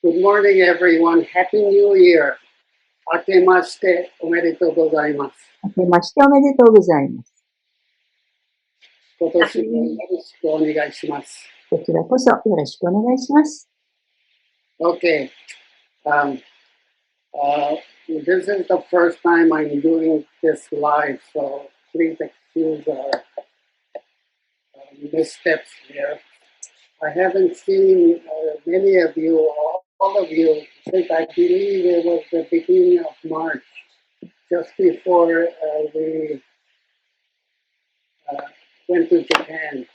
Good morning, everyone. Happy New Year. 明けましておめでとうございます。明けましておめでとうございます。今年もよろしくお願いします。こちらこそよろしくお願いします。Okay. This is the first time I'm doing this live, so please excuse missteps here. I haven't seen many of you, all of you, since I believe it was the beginning of March, just before we went to Japan.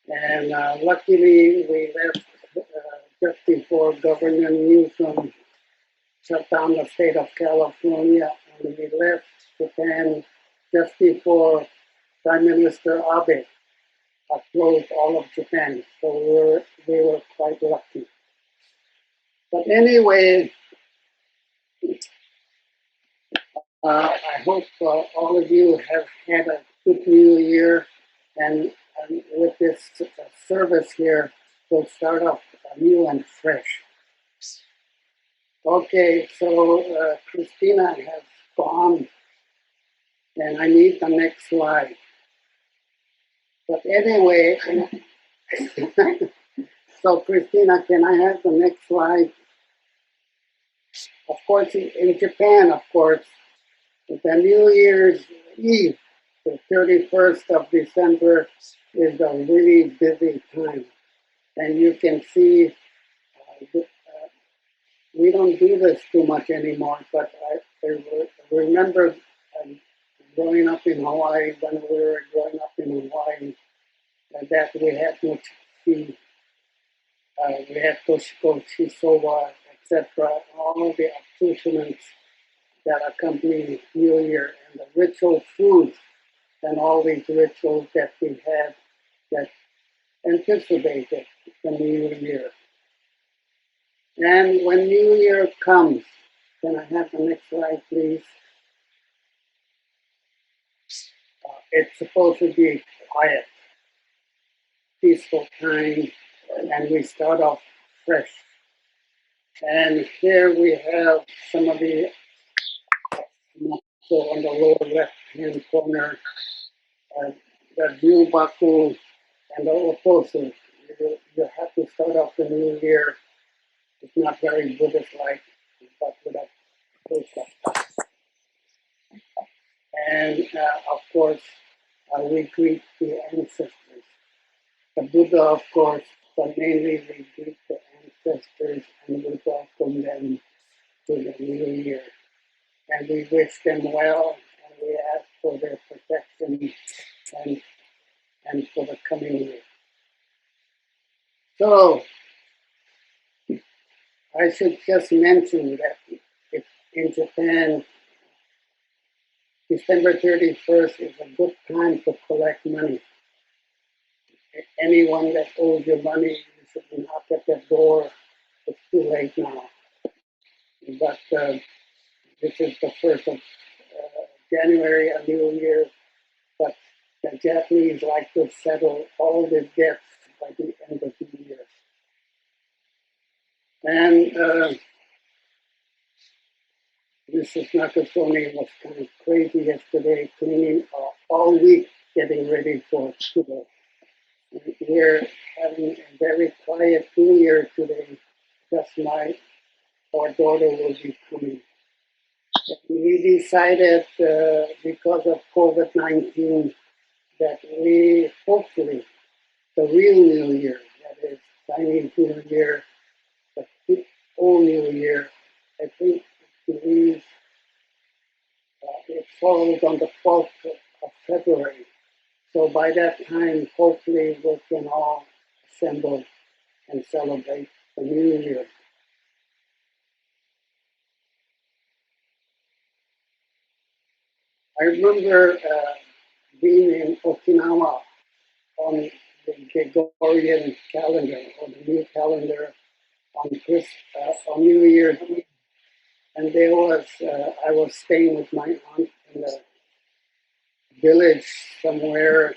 And luckily, we left just before Governor Newsom shut down the state of California, and we left Japan just before Prime Minister Abe closed all of Japan. So we were quite lucky. But anyway, I hope all of you have had a good New Year, and with this service here, we'll start off new and fresh. Okay, so Christina has gone, and I need the next slide. But anyway, so Christina, can I have the next slide? Of course, in Japan, of course, the New Year's Eve, the 31st of December, is a really busy time. And you can see, we don't do this too much anymore, but I remember growing up in Hawaii, when we were growing up in Hawaii, that we had mochi, we had toshiko, shisoba, etc., all of the accoutrements that accompany New Year, and the ritual foods and all these rituals that we had that anticipated the New Year. And when New Year comes, can I have the next slide, please? It's supposed to be quiet, peaceful time, and we start off fresh. And here we have some of the, so on the lower left-hand corner, the Ryubaku and the Oposu. You have to start off the new year. It's not very Buddhist-like, but with a push-up. And of course, we greet the ancestors. The Buddha, of course, but mainly we greet the ancestors and we welcome them to the new year. And we wish them well, and we ask for their protection and for the coming year. So, I should just mention that in Japan, December 31st is a good time to collect money. Anyone that owes you money, you should knock at their door. It's too late now. But this is the 1st of January, a new year. But the Japanese like to settle all their debts by the end of the year. And Mrs. Nakasone was kind of crazy yesterday, cleaning all week, getting ready for school. We're having a very quiet New Year today. Just our daughter will be coming. We decided, because of COVID-19, that we hopefully, the real New Year, that is Chinese New Year, the old New Year, I think it falls on the 12th of February. So by that time, hopefully we can all assemble and celebrate the New Year. I remember being in Okinawa on the Gregorian calendar, or the new calendar, on New Year's Eve. And there was, I was staying with my aunt in the village somewhere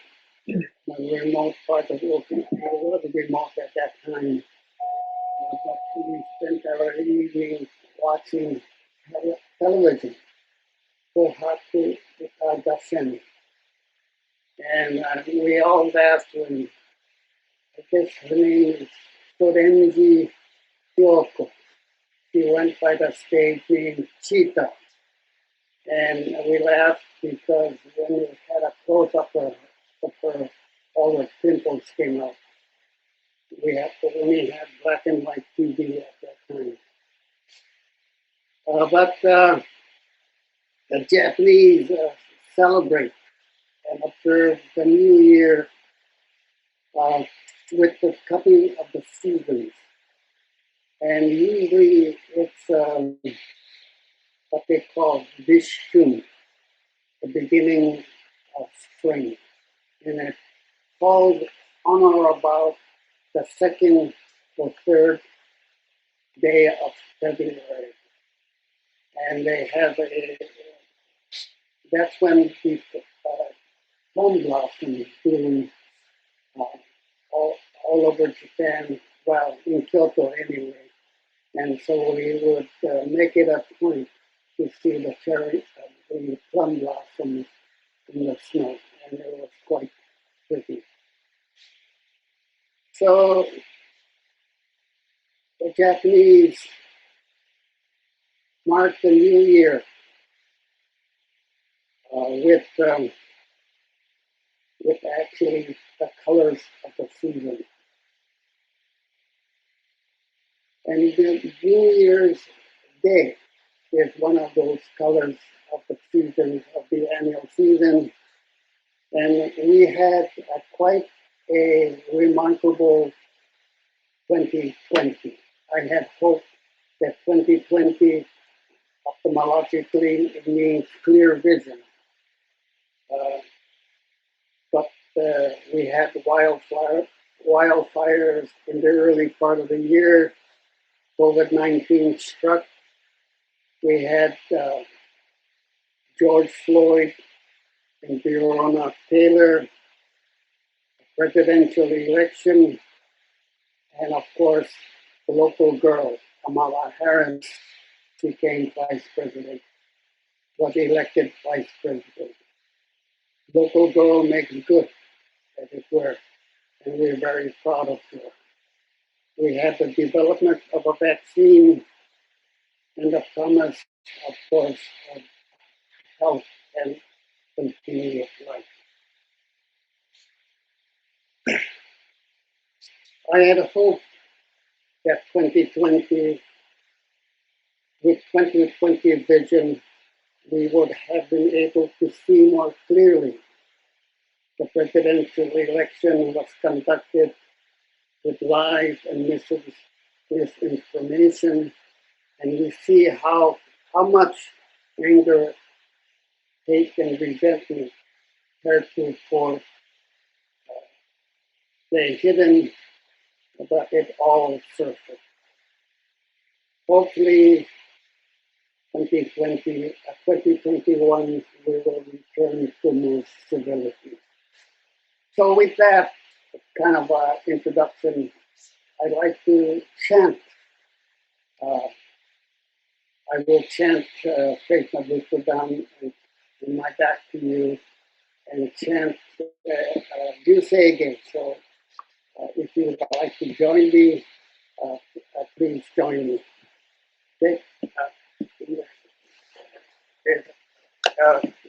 in a remote part of Okinawa. It was remote at that time. But we evening watching television. Kohaku Itadasen. And we all laughed when I guess her name is Torenji Kyoko. She went by the stage name Cheetah. And we laughed because when we had a close-up of her, all the pimples came out. We only had black and white TV at that time. But the Japanese celebrate and observe the New Year with the coming of the seasons. And usually it's what they call Vishnu, the beginning of spring. And it falls on or about the second or third day of February. And they have that's when the plum blossoms bloom all over Japan, well, in Kyoto anyway. And so we would make it a point to see the the plum blossoms in the snow, and it was quite pretty. So the Japanese mark the new year with actually the colors of the season. And the New Year's Day is one of those colors of the season, of the annual season. And we had quite a remarkable 2020. I had hoped that 2020, ophthalmologically, it means clear vision. But we had wildfires in the early part of the year. COVID-19 struck. We had George Floyd and Breonna Taylor, presidential election, and of course, the local girl, Kamala Harris, became vice president, was elected vice president. Local girl makes good, as it were, and we're very proud of her. We had the development of a vaccine and the promise, of course, of health and continuous life. I had hoped that 2020, with 2020 vision, we would have been able to see more clearly. The presidential election was conducted with lies and misinformation, and we see how much anger, hate, and resentment heretofore lay hidden, but it all surfaced. Hopefully, 2021, we will return to more civility. So with that kind of introduction, I'd like to chant. I will chant Krishna Bhutadam and my back to you, and chant Jusege. So if you would like to join me, please join me. Okay?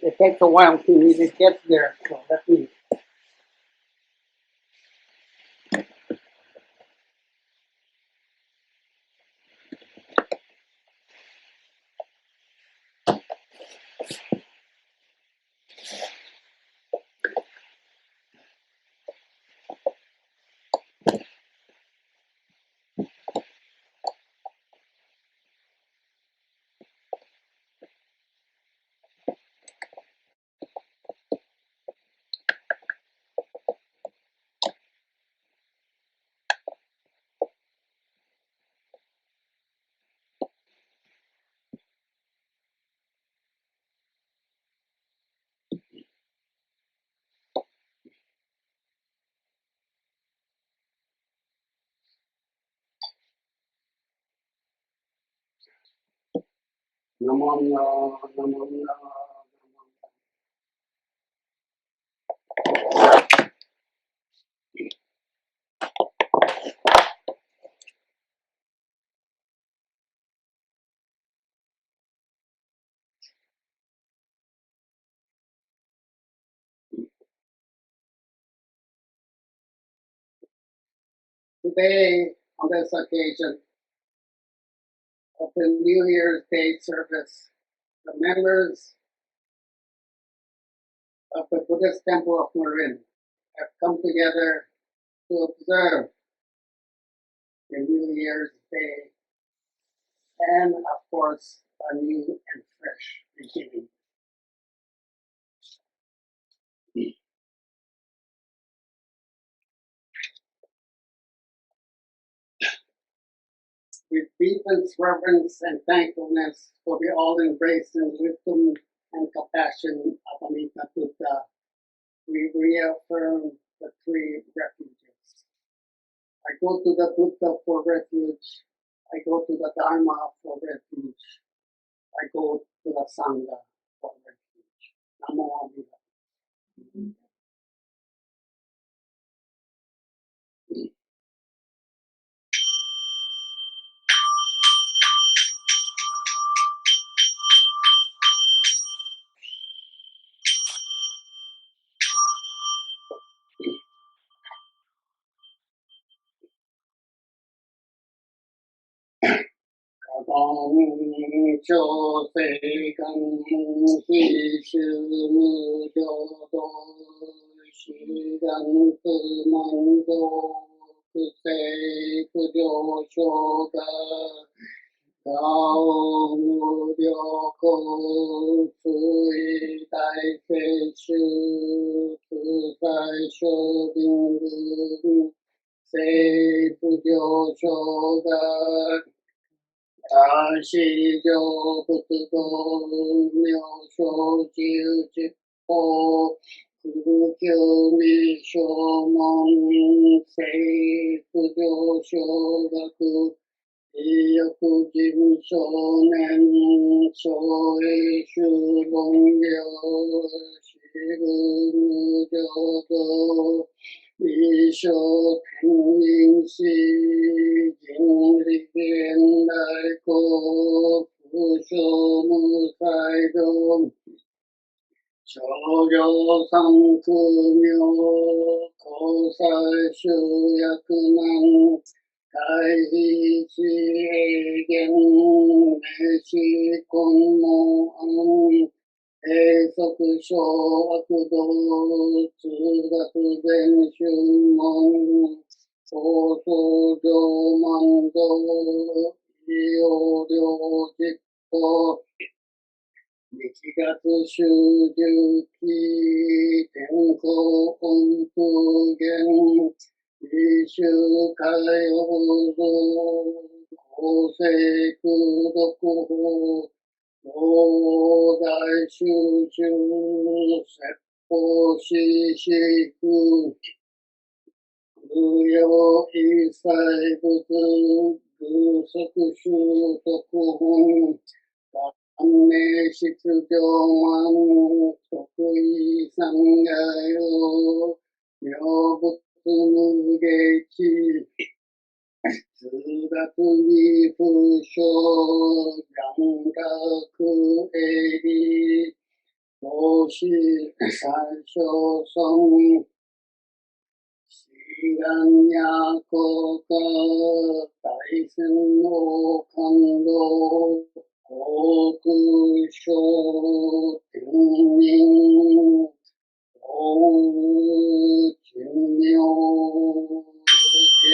It takes a while to me to get there, so let me. Namo Namo Namo. Today, on this occasion of the New Year's Day service, the members of the Buddhist Temple of Marin have come together to observe the New Year's Day and, of course, a new and fresh beginning. With deepest reverence and thankfulness for the all-embracing wisdom and compassion of Amita Buddha, we reaffirm the three refuges. I go to the Buddha for refuge. I go to the Dharma for refuge. I go to the Sangha for refuge. Namo Amida. Kadam cho se gan hi shu mu jo do shi gan tu man do ku se ku jo sho ga gao mu dio ko su yi dai se shu tu sai sho ding du se ku jo sho ga 大喜就不自动，妙手就直播，不求你说梦，谁不就说的苦？也有不尽所能，所以是梦有，是不木就多。 一手平阴兮，今日天来过，福寿无才中，手有三苦妙，口塞修薬難，大悲喜愛言，名詞根門安。 永足小悪道、通学全修門、高僧上満道、医療両実法、力学修十期、天候本普賢、一周海王道、公正功徳法、 大衆中説法ししく無用一切仏具足修徳本観念出上満徳意三害を妙仏無下地 自学に不詳、양学営利、奉仕最小尊、志願や国家、大戦の感動、航空省、天人、大珍妙系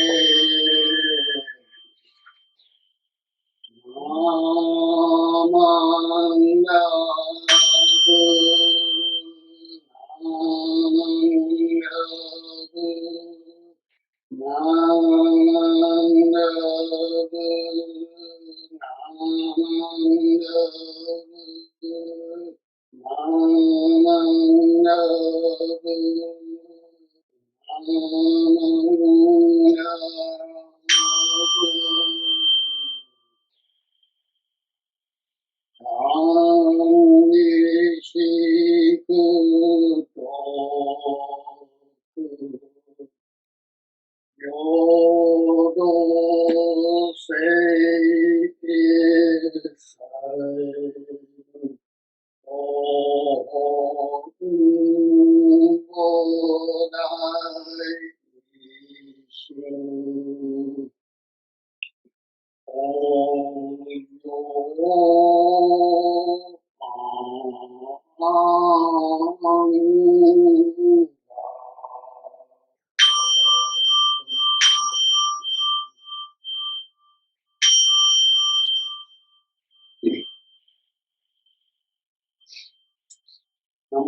Nam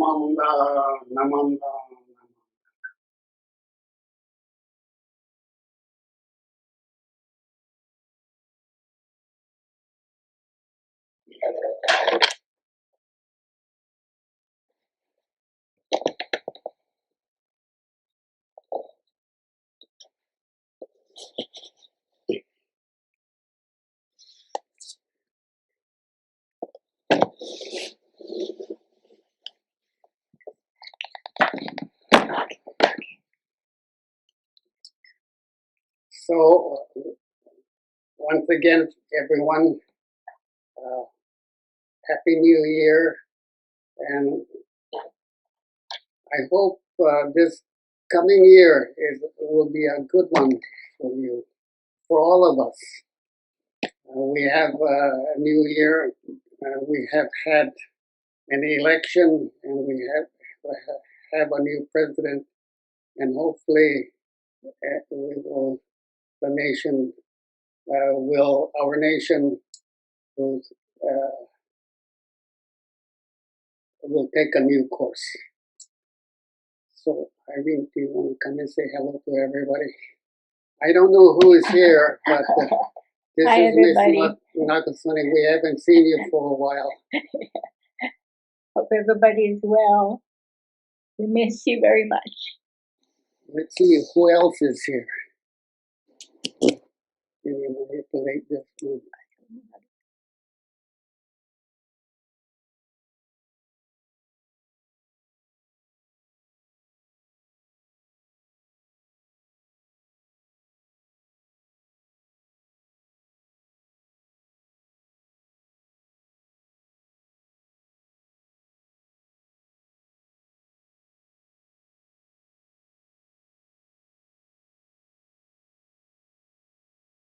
Namanda, Namanda. So, once again, everyone, Happy New Year, and I hope this coming year will be a good one for you, for all of us. We have a new year, we have had an election, and we have a new president, and hopefully our nation will take a new course. So, Irene, do you want to come and say hello to everybody? I don't know who is here, but this Hi, is Miss everybody. Nakasone. We haven't seen you for a while. Hope everybody is well. We miss you very much. Let's see who else is here. Can you manipulate this one?